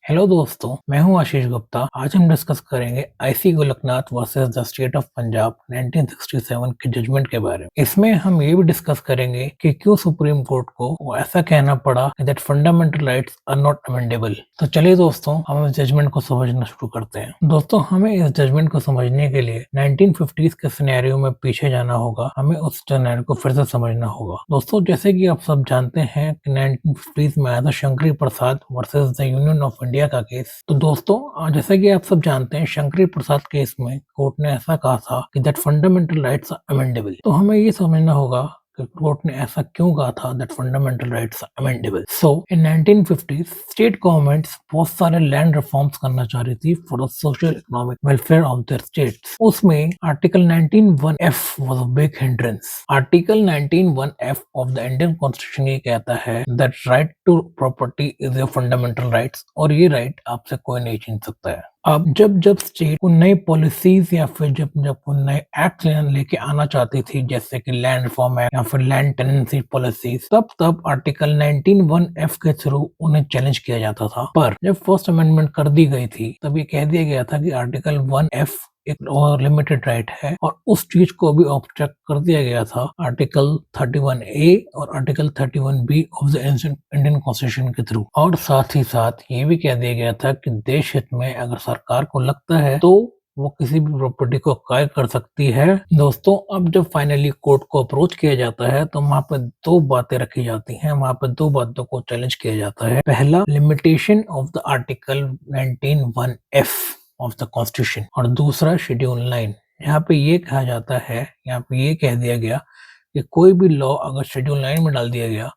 Hello दोस्तों, मैं हूं आशीष गुप्ता। आज हम डिस्कस करेंगे IC Golaknath versus the state of Punjab 1967 के जजमेंट के बारे में। इसमें हम ये भी डिस्कस करेंगे कि क्यों सुप्रीम कोर्ट को वो ऐसा कहना पड़ा that fundamental rights are not amendable. तो चलिए दोस्तों, हम इस जजमेंट को समझना शुरू करते हैं। दोस्तों, हमें इस जजमेंट को समझने के लिए 1950s के सिनेरियो में पीछे जाना होगा। हमें उस सिनेरियो को फिर से समझना होगा। दोस्तों, जैसे कि आप सब जानते हैं कि 1950s में आया था Shankari Prasad versus the union of India का केस। तो दोस्तों, जैसे कि आप सब जानते हैं, शंकरी प्रसाद केस में कोर्ट ने ऐसा कहा था कि that fundamental rights are amendable. तो हमें ये समझना होगा कि कोर्ट ने ऐसा क्यों कहा था that fundamental rights are amendable. So in 1950 state governments बहुत सारे लैंड रिफॉर्म्स करना चाह रही थी for the social economic welfare of their states. उसमें article 19(1)(f was a big hindrance. Article 19(1)(f of the Indian constitution ये कहता है that right to property is your fundamental rights, और ये राइट आपसे कोई नहीं छीन सकता है। अब जब जब स्टेट को नई पॉलिसीज या फिर जब जब वो नए एक्ट लेके आना चाहती थी, जैसे कि लैंड रिफॉर्म एक्ट या फिर लैंड टेनेंसी पॉलिसीज, तब तब आर्टिकल 19(1)(f के थ्रू उन्हें चैलेंज किया जाता था। पर जब फर्स्ट अमेंडमेंट कर दी गई थी, तब ये कह दिया गया था कि आर्टिकल 1(f) एक और लिमिटेड राइट है, और उस चीज को भी ऑब्जेक्ट कर दिया गया था आर्टिकल 31A और article 31B of the Indian constitution के थ्रू। और साथ ही साथ ये भी कह दिया गया था कि देश हित में अगर सरकार को लगता है तो वो किसी भी प्रॉपर्टी को काय कर सकती है। दोस्तों, अब जब फाइनली कोर्ट को अप्रोच किया जाता है तो वहां पे दो बातें रखी जाती हैं, वहां पे दो बातों को चैलेंज किया जाता है। पहला, limitation of the article 19(1)(f of the constitution, और दूसरा शेड्यूल 9। यहाँ पे ये कहा जाता है, यहाँ पे ये कह दिया गया कि कोई भी लॉ अगर शेड्यूल 9 में डाल दिया गया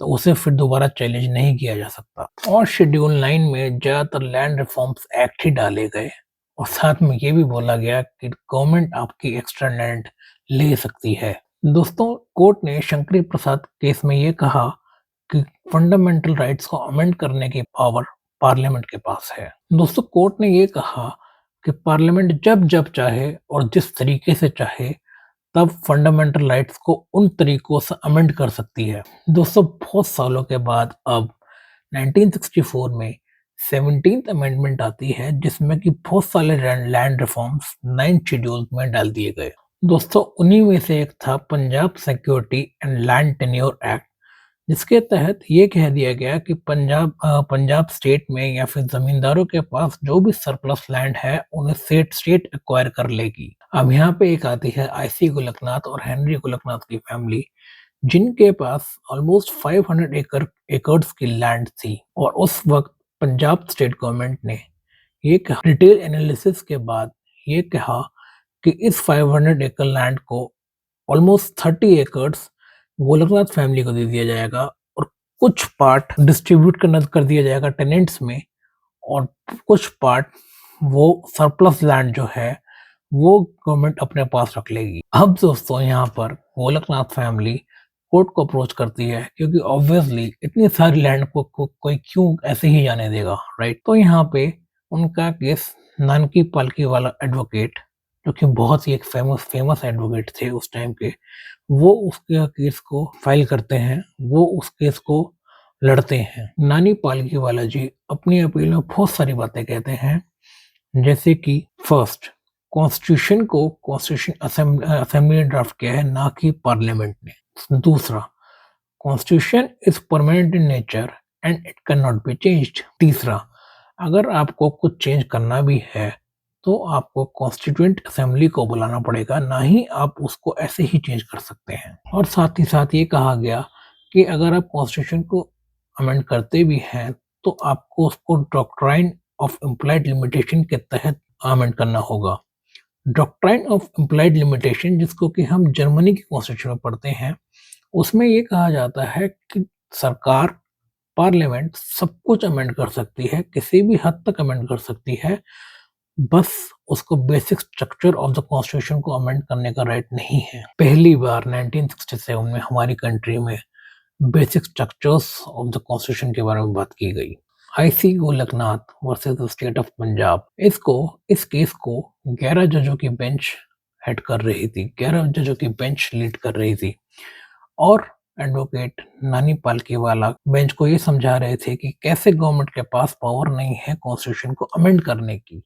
तो उसे फिर दोबारा चैलेंज नहीं किया जा सकता। और शेड्यूल 9 में ज्यादातर लैंड रिफॉर्म्स एक्ट ही डाले गए, और साथ में ये भी बोला गया कि गवर्नमेंट आपकी एक्स्ट्रा लैंड ले सकती है। दोस्तों, कोर्ट ने शंकरी प्रसाद केस में ये कहा कि फंडामेंटल राइट्स को अमेंड करने की पावर पार्लियामेंट के पास है। दोस्तों, कोर्ट ने ये कहा कि पार्लियामेंट जब जब चाहे और जिस तरीके से चाहे तब फंडामेंटल राइट्स को उन तरीकों से अमेंड कर सकती है। दोस्तों, बहुत सालों के बाद अब 1964 में 17th अमेंडमेंट आती है, जिसमें कि बहुत सारे लैंड रिफॉर्म्स 9 शेड्यूल में डाल दिए गए। दोस्तों, उन्हीं में से एक था Punjab security and land tenure act, जिसके तहत ये कह दिया गया कि पंजाब स्टेट में या फिर जमींदारों के पास जो भी सरप्लस लैंड है उन्हें स्टेट एक्वायर कर लेगी। अब यहाँ पे एक आती है आईसी गोलकनाथ और हेनरी गोलकनाथ की फैमिली, जिनके पास ऑलमोस्ट 500 एकर्स की लैंड थी। और उस वक्त पंजाब स्टेट गवर्नमेंट ने ये कहा, डिटेल एनालिसिस के बाद ये कहा कि इस 500 एकड़ लैंड को ऑलमोस्ट 30 एकर्स गोलकनाथ फैमिली को दे दिया जाएगा, और कुछ पार्ट डिस्ट्रीब्यूट कर दिया जाएगा टेनेंट्स में, और कुछ पार्ट वो सरप्लस लैंड जो है वो गवर्नमेंट अपने पास रख लेगी। अब दोस्तों, यहाँ पर गोलकनाथ फैमिली कोर्ट को अप्रोच करती है, क्योंकि ऑब्वियसली इतनी सारी लैंड को कोई क्यों ऐसे ही जाने देगा, राइट। तो यहाँ पे उनका केस नानकी पालकी वाला एडवोकेट, जो कि बहुत ही एक फेमस एडवोकेट थे उस टाइम के, वो उसके केस को फाइल करते हैं, वो उस केस को लड़ते हैं। नानी पालकी वाला जी अपनी अपील में बहुत सारी बातें कहते हैं, जैसे कि फर्स्ट, कॉन्स्टिट्यूशन असेंबली ने ड्राफ्ट किया है, ना कि पार्लियामेंट ने। दूसरा, constitution is permanent in nature and it can not be changed. तीसरा, अगर आपको कुछ चेंज करना भी है तो आपको कॉन्स्टिट्यूएंट असेंबली को बुलाना पड़ेगा, ना ही आप उसको ऐसे ही चेंज कर सकते हैं। और साथ ही साथ ये कहा गया कि अगर आप कॉन्स्टिट्यूशन को अमेंड करते भी हैं तो आपको उसको डॉक्ट्राइन ऑफ इम्प्लाइड लिमिटेशन के तहत अमेंड करना होगा। डॉक्ट्राइन ऑफ इम्प्लाइड लिमिटेशन, जिसको कि हम जर्मनी की कॉन्स्टिट्यूशन में पढ़ते हैं, उसमें ये कहा जाता है कि सरकार, पार्लियामेंट सब कुछ अमेंड कर सकती है, किसी भी हद तक अमेंड कर सकती है, बस उसको basic structure of the constitution को अमेंड करने का राइट नहीं है। पहली बार 1967 में हमारी कंट्री में basic structures of the constitution के बारे में बात की गई। IC Golaknath versus the state of Punjab, इस केस को 11 जजों की बेंच हेड कर रही थी, 11 जजों की बेंच लीड कर रही थी। और एडवोकेट नानी पालकीवाला बेंच को ये समझा रहे थे कि कैसे गवर्नमेंट के पास पावर नहीं है कॉन्स्टिट्यूशन को अमेंड करने की।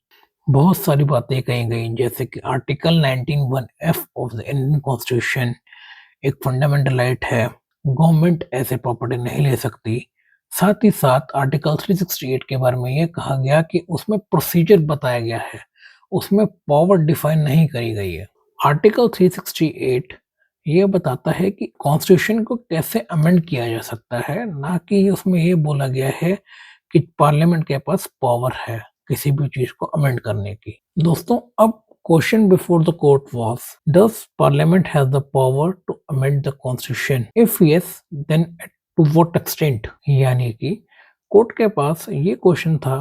बहुत सारी बातें कही गई जैसे कि article 19(1)(f of the Indian constitution एक फंडामेंटल राइट है, गवर्नमेंट ऐसे प्रॉपर्टी नहीं ले सकती। साथ ही साथ आर्टिकल 368 के बारे में ये कहा गया कि उसमें प्रोसीजर बताया गया है, उसमें पावर डिफाइन नहीं करी गई है। आर्टिकल 368 ये बताता है कि कॉन्स्टिट्यूशन को कैसे अमेंड किया जा सकता है, ना कि उसमें ये बोला गया है कि पार्लियामेंट के पास पावर है किसी भी चीज को अमेंड करने की। दोस्तों, अब question before the court was, does parliament has the power to amend the constitution? If yes, then to what extent? यानी कि कोर्ट के पास ये क्वेश्चन था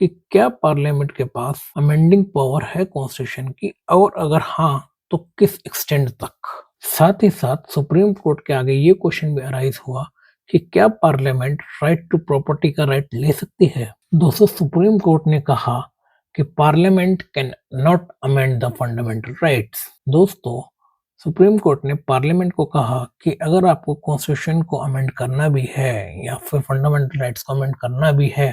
कि क्या पार्लियामेंट के पास अमेंडिंग पावर है कॉन्स्टिट्यूशन की, और अगर हाँ तो किस एक्सटेंट तक। साथ ही साथ सुप्रीम कोर्ट के आगे ये क्वेश्चन भी अराइज हुआ कि क्या पार्लियामेंट राइट टू प्रॉपर्टी का राइट ले सकती है। दोस्तों, सुप्रीम कोर्ट ने कहा कि parliament can not amend the fundamental rights. दोस्तों, सुप्रीम कोर्ट ने पार्लियामेंट को कहा कि अगर आपको कॉन्स्टिट्यूशन को अमेंड करना भी है या फिर फंडामेंटल राइट्स को अमेंड करना भी है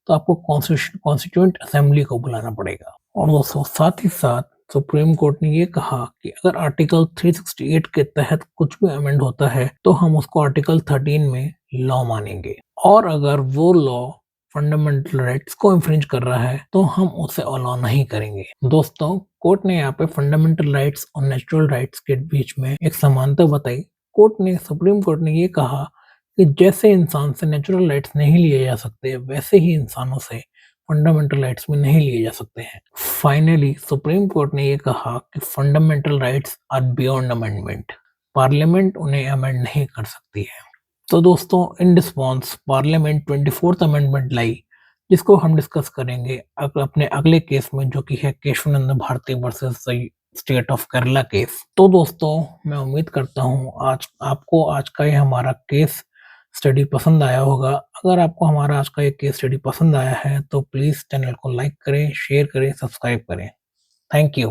तो आपको कॉन्स्टिट्यूएंट असेंबली को बुलाना पड़ेगा। और दोस्तों, साथ ही साथ सुप्रीम कोर्ट ने ये कहा कि अगर आर्टिकल 368 के तहत कुछ भी अमेंड होता है तो हम उसको आर्टिकल 13 में लॉ मानेंगे, और अगर वो लॉ फंडामेंटल राइट्स को इंफ्रिंज कर रहा है तो हम उसे अलाउ नहीं करेंगे। दोस्तों, कोर्ट ने यहाँ पे फंडामेंटल राइट्स और नेचुरल राइट्स के बीच में एक समानता बताई। सुप्रीम कोर्ट ने ये कहा कि जैसे इंसान से नेचुरल राइट्स नहीं लिए जा सकते, वैसे ही इंसानों से फंडामेंटल राइट्स भी नहीं लिए जा सकते हैं। फाइनली सुप्रीम कोर्ट ने ये कहा कि fundamental rights are beyond amendment, parliament उन्हें अमेंड नहीं कर सकती है। तो दोस्तों, in response parliament 24th amendment लाई, जिसको हम डिस्कस करेंगे अपने अगले केस में, जो कि है Kesavananda Bharati versus state of Kerala case. तो दोस्तों, मैं उम्मीद करता हूँ आपको आज का ये हमारा केस स्टडी पसंद आया होगा। अगर आपको हमारा आज का ये केस स्टडी पसंद आया है तो प्लीज चैनल को लाइक करें, शेयर करें, सब्सक्राइब करें। Thank you.